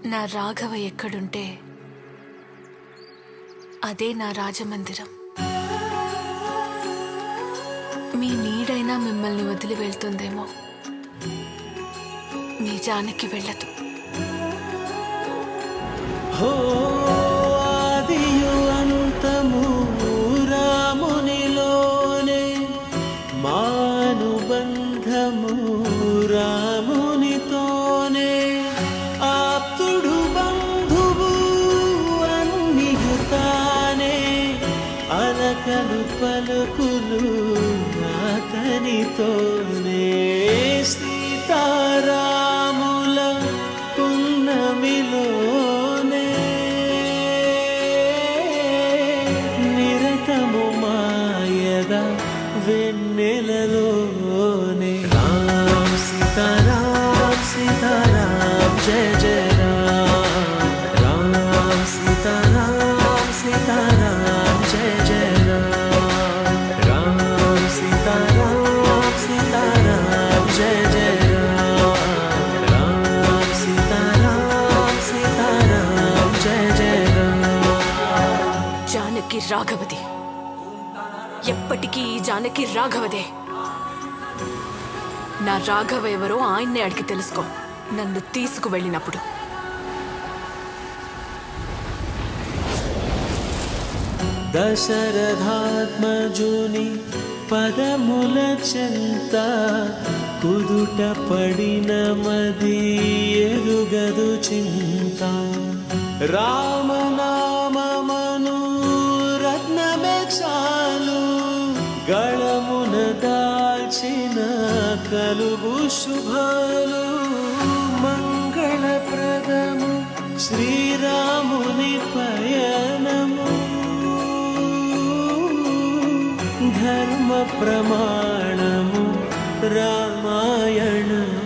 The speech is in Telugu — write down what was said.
నా రాఘవ ఎక్కడుంటే అదే నా రాజమందిరం. మీ నీడైనా మిమ్మల్ని వదిలి వెళ్తుందేమో, మీ జానకి వెళ్ళదు. ఆదియు అంతము రామునిలోనే, మానుబంధము రామునితోనే, ఆప్తుడు బంధువు అన్నియుతానే, అలకలు పలుకులు అతనితోనే. సీతారాముల పున్నమిలోనే, నిరతము మాయద వెన్నెలలోనే. రామ్ సీతారామ్ సీతారామ్ జయ జయ రామ్. రామ్ సీతారామ్ సీతారామ్ జయ జయ రామ్. రామ్ సీతారామ్ సీతారామ్ జయ జయ రామ్. రామ్ సీతారామ్ సీతారామ్ జయ జయ రామ్. జానకి రాఘవది, ఎప్పటికీ ఈ జానకి రాఘవదే. నా రాఘవ ఎవరో ఆయన్నే అడిగి తెలుసుకో, నన్ను తీసుకువెళ్ళినప్పుడు. దశరథాత్మజుని పదముల చెంత, కుదుట పడిన మది ఎరుగదు చింత. రామనామమను రత్నమే చాలు, గళమున దాల్చిన కలుగు శుభాలు. మంగళప్రదము శ్రీరాముని పయనము, ధర్మ ప్రమాణము రామాయణము.